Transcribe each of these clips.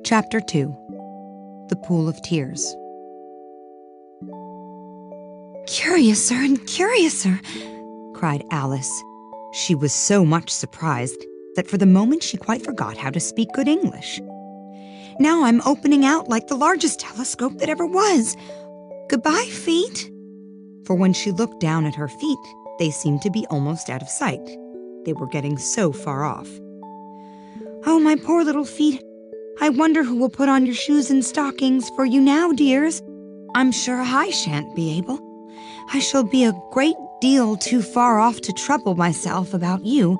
Chapter 2. The Pool of Tears. "Curiouser and curiouser," cried Alice. She was so much surprised that for the moment she quite forgot how to speak good English. "Now I'm opening out like the largest telescope that ever was. Goodbye, feet." For when she looked down at her feet, they seemed to be almost out of sight. They were getting so far off. "Oh, my poor little feet. I wonder who will put on your shoes and stockings for you now, dears. I'm sure I shan't be able. I shall be a great deal too far off to trouble myself about you.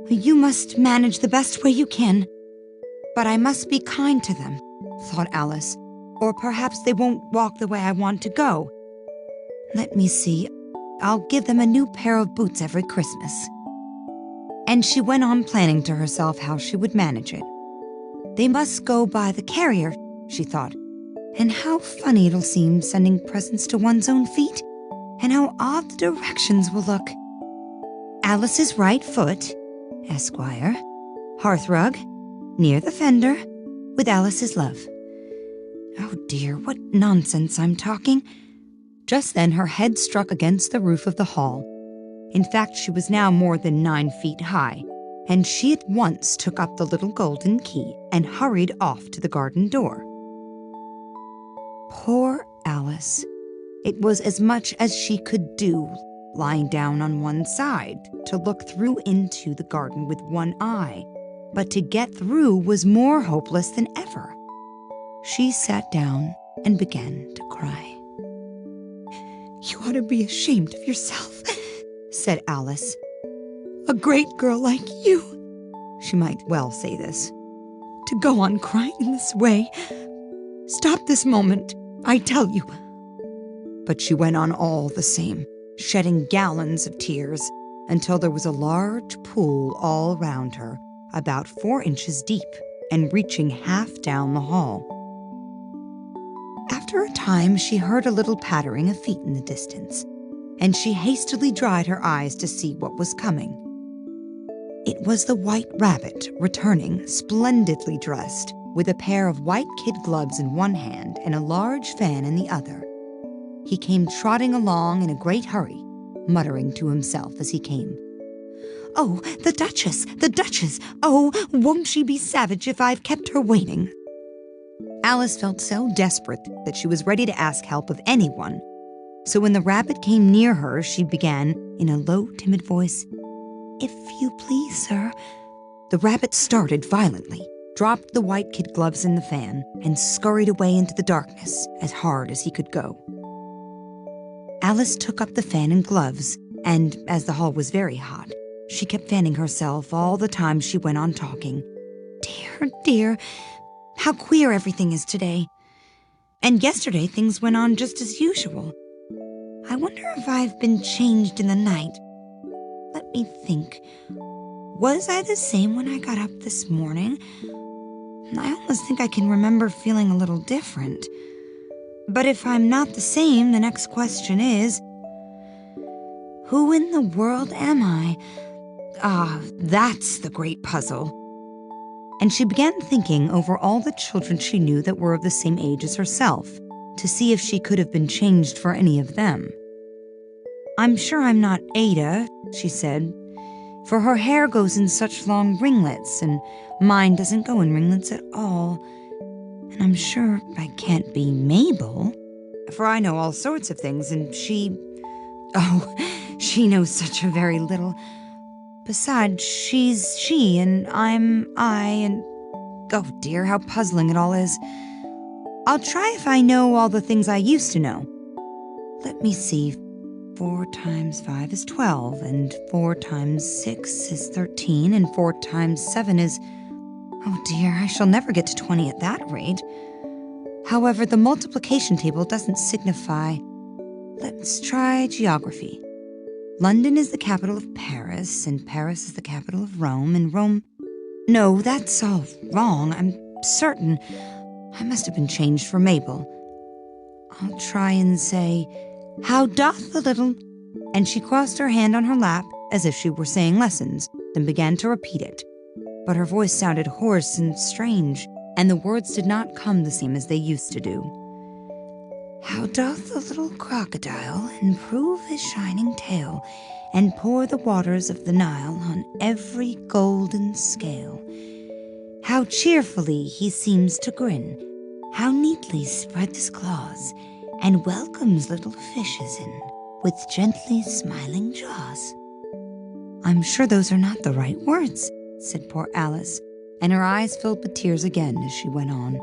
You must manage the best way you can. But I must be kind to them," thought Alice, "or perhaps they won't walk the way I want to go. Let me see, I'll give them a new pair of boots every Christmas." And she went on planning to herself how she would manage it. They must go by the carrier, she thought, and how funny it'll seem sending presents to one's own feet, and how odd the directions will look. Alice's right foot, Esquire, hearthrug, near the fender, with Alice's love. Oh dear, what nonsense I'm talking. Just then her head struck against the roof of the hall. In fact, she was now more than 9 feet high, and she at once took up the little golden key and hurried off to the garden door. Poor Alice. It was as much as she could do, lying down on one side, to look through into the garden with one eye. But to get through was more hopeless than ever. She sat down and began to cry. "You ought to be ashamed of yourself," said Alice. "A great girl like you," she might well say this, "to go on crying in this way. Stop this moment, I tell you." But she went on all the same, shedding gallons of tears, until there was a large pool all round her, about 4 inches deep, and reaching half down the hall. After a time, she heard a little pattering of feet in the distance, and she hastily dried her eyes to see what was coming. It was the White Rabbit, returning, splendidly dressed, with a pair of white kid gloves in one hand and a large fan in the other. He came trotting along in a great hurry, muttering to himself as he came. "Oh, the Duchess! The Duchess! Oh, won't she be savage if I've kept her waiting?" Alice felt so desperate that she was ready to ask help of anyone. So when the rabbit came near her, she began, in a low, timid voice, "If you please, sir." The rabbit started violently, dropped the white kid gloves in the fan, and scurried away into the darkness as hard as he could go. Alice took up the fan and gloves, and as the hall was very hot, she kept fanning herself all the time she went on talking. "Dear, dear, how queer everything is today. And yesterday things went on just as usual. I wonder if I've been changed in the night. Let me think. Was I the same when I got up this morning? I almost think I can remember feeling a little different. But if I'm not the same, the next question is, who in the world am I? Ah, that's the great puzzle." And she began thinking over all the children she knew that were of the same age as herself, to see if she could have been changed for any of them. "I'm sure I'm not Ada," she said, "for her hair goes in such long ringlets, and mine doesn't go in ringlets at all. And I'm sure I can't be Mabel, for I know all sorts of things, and she knows such a very little. Besides, she's she, and I'm I, and oh dear, how puzzling it all is. I'll try if I know all the things I used to know. Let me see. 4 times 5 is 12, and 4 times 6 is 13, and 4 times 7 is... Oh dear, I shall never get to 20 at that rate. However, the multiplication table doesn't signify. Let's try geography. London is the capital of Paris, and Paris is the capital of Rome, and Rome... No, that's all wrong, I'm certain. I must have been changed for Mabel. I'll try and say, how doth the little... And she crossed her hand on her lap, as if she were saying lessons, then began to repeat it. but her voice sounded hoarse and strange, and the words did not come the same as they used to do. How doth the little crocodile improve his shining tail, and pour the waters of the Nile on every golden scale? How cheerfully he seems to grin, how neatly spreads his claws, and welcomes little fishes in with gently smiling jaws. I'm sure those are not the right words, said poor Alice, and her eyes filled with tears again as she went on.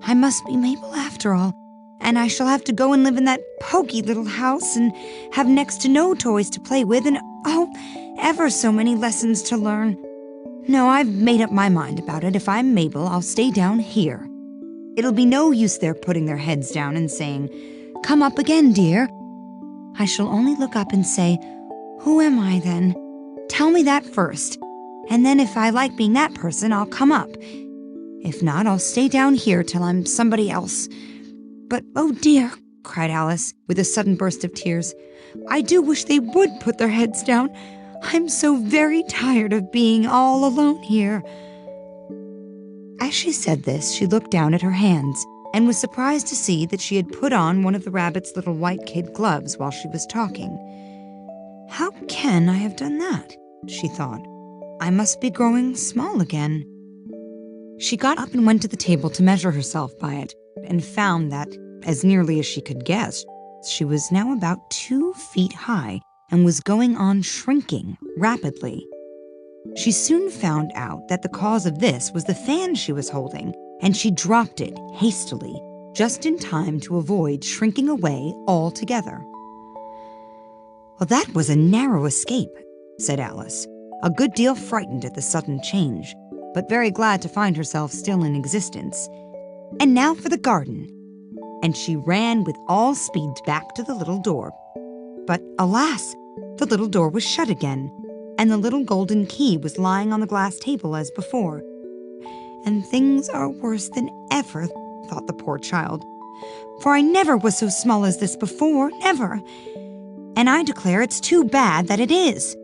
I must be Mabel after all, and I shall have to go and live in that poky little house and have next to no toys to play with and, oh, ever so many lessons to learn. No, I've made up my mind about it. If I'm Mabel, I'll stay down here. It'll be no use their putting their heads down and saying, Come up again, dear. I shall only look up and say, Who am I then? Tell me that first, and then if I like being that person, I'll come up. If not, I'll stay down here till I'm somebody else. But, oh dear, cried Alice, with a sudden burst of tears, I do wish they would put their heads down. I'm so very tired of being all alone here. As she said this, she looked down at her hands and was surprised to see that she had put on one of the rabbit's little white kid gloves while she was talking. How can I have done that? She thought. I must be growing small again. She got up and went to the table to measure herself by it, and found that, as nearly as she could guess, she was now about 2 feet high and was going on shrinking rapidly. She soon found out that the cause of this was the fan she was holding, and she dropped it hastily, just in time to avoid shrinking away altogether. Well, that was a narrow escape, said Alice, a good deal frightened at the sudden change, but very glad to find herself still in existence. And now for the garden. And she ran with all speed back to the little door. But alas, the little door was shut again, and the little golden key was lying on the glass table as before. And things are worse than ever, thought the poor child, for I never was so small as this before, never. And I declare it's too bad that it is.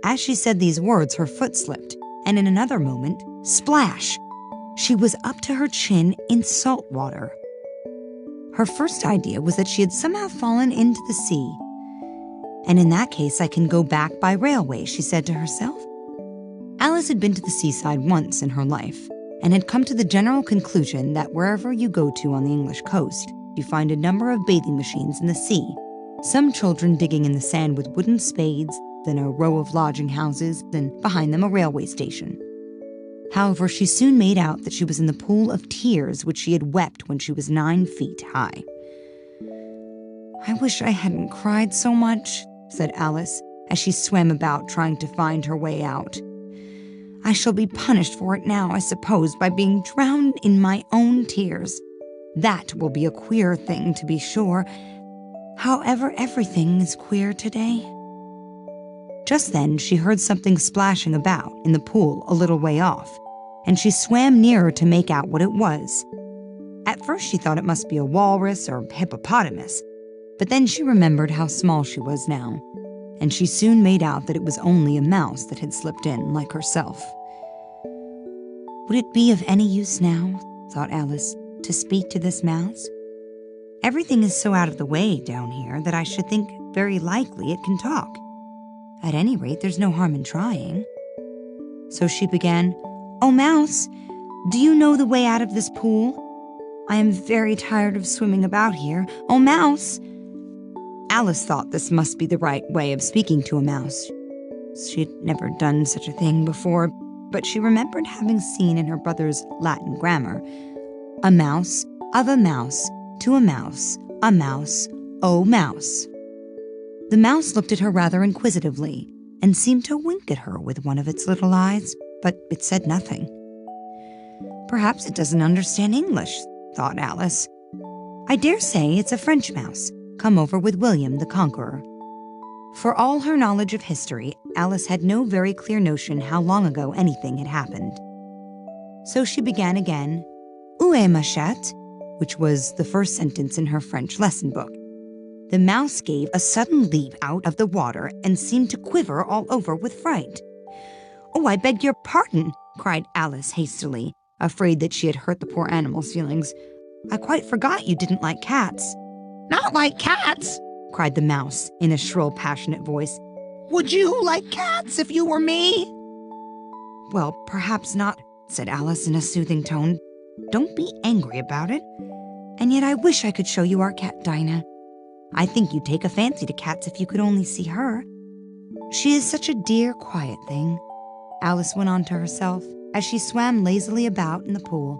As she said these words, her foot slipped, and in another moment, splash! She was up to her chin in salt water. Her first idea was that she had somehow fallen into the sea. And in that case, I can go back by railway, she said to herself. Alice had been to the seaside once in her life, and had come to the general conclusion that wherever you go to on the English coast, you find a number of bathing machines in the sea, some children digging in the sand with wooden spades, then a row of lodging houses, then behind them a railway station. However, she soon made out that she was in the pool of tears which she had wept when she was 9 feet high. I wish I hadn't cried so much, said Alice, as she swam about trying to find her way out. I shall be punished for it now, I suppose, by being drowned in my own tears. That will be a queer thing, to be sure. However, everything is queer today. Just then, she heard something splashing about in the pool a little way off, and she swam nearer to make out what it was. At first, she thought it must be a walrus or hippopotamus, but then she remembered how small she was now, and she soon made out that it was only a mouse that had slipped in like herself. Would it be of any use now, thought Alice, to speak to this mouse? Everything is so out of the way down here that I should think very likely it can talk. At any rate, there's no harm in trying. So she began, Oh, Mouse, do you know the way out of this pool? I am very tired of swimming about here. Oh, Mouse! Alice thought this must be the right way of speaking to a mouse. She had never done such a thing before, but she remembered having seen in her brother's Latin grammar, a mouse, of a mouse, to a mouse, oh mouse. The mouse looked at her rather inquisitively and seemed to wink at her with one of its little eyes, but it said nothing. Perhaps it doesn't understand English, thought Alice. I dare say it's a French mouse, come over with William the Conqueror. For all her knowledge of history, Alice had no very clear notion how long ago anything had happened. So she began again, Où est ma chatte? Which was the first sentence in her French lesson book. The mouse gave a sudden leap out of the water and seemed to quiver all over with fright. "Oh, I beg your pardon," cried Alice hastily, afraid that she had hurt the poor animal's feelings. "I quite forgot you didn't like cats." "Not like cats?" cried the mouse in a shrill, passionate voice. "Would you like cats if you were me?" "Well, perhaps not," said Alice in a soothing tone. "Don't be angry about it. And yet I wish I could show you our cat, Dinah. I think you'd take a fancy to cats if you could only see her. She is such a dear, quiet thing," Alice went on to herself as she swam lazily about in the pool.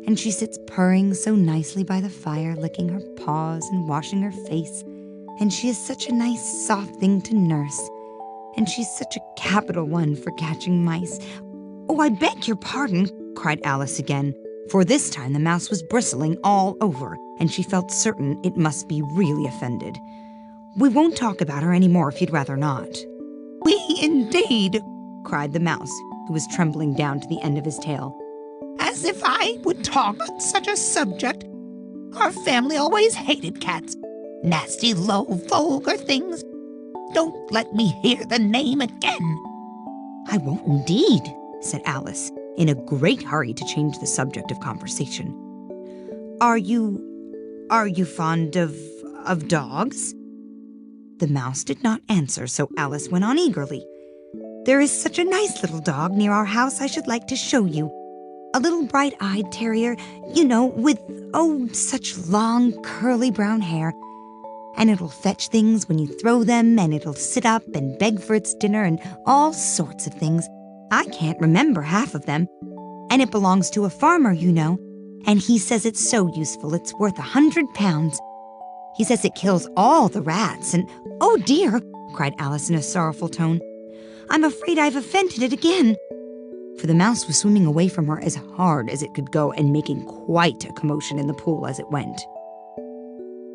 "And she sits purring so nicely by the fire, licking her paws and washing her face. And she is such a nice, soft thing to nurse. And she's such a capital one for catching mice." "Oh, I beg your pardon," cried Alice again, for this time the mouse was bristling all over, and she felt certain it must be really offended. "We won't talk about her any more if you'd rather not." "We indeed," cried the mouse, who was trembling down to the end of his tail. "As if I would talk on such a subject. Our family always hated cats. Nasty, low, vulgar things. Don't let me hear the name again." "I won't indeed," said Alice, in a great hurry to change the subject of conversation. Are you fond of dogs?" The mouse did not answer, so Alice went on eagerly. "There is such a nice little dog near our house I should like to show you. A little bright-eyed terrier, with, such long, curly brown hair. And it'll fetch things when you throw them, and it'll sit up and beg for its dinner and all sorts of things. I can't remember half of them. And it belongs to a farmer, and he says it's so useful it's worth £100. He says it kills all the rats, and oh dear," cried Alice in a sorrowful tone, "I'm afraid I've offended it again." For the mouse was swimming away from her as hard as it could go and making quite a commotion in the pool as it went.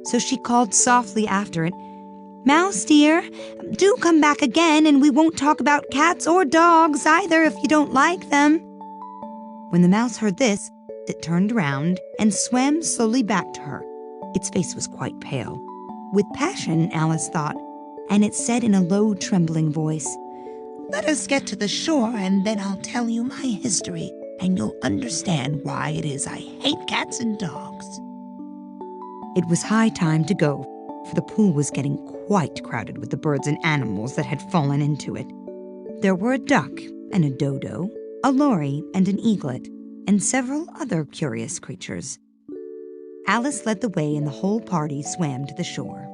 So she called softly after it, "Mouse dear, do come back again, and we won't talk about cats or dogs either if you don't like them." When the mouse heard this, it turned around and swam slowly back to her. Its face was quite pale, with passion, Alice thought, and it said in a low, trembling voice, "Let us get to the shore, and then I'll tell you my history, and you'll understand why it is I hate cats and dogs." It was high time to go, for the pool was getting quite crowded with the birds and animals that had fallen into it. There were a duck and a dodo, a lory and an eaglet, and several other curious creatures. Alice led the way, and the whole party swam to the shore.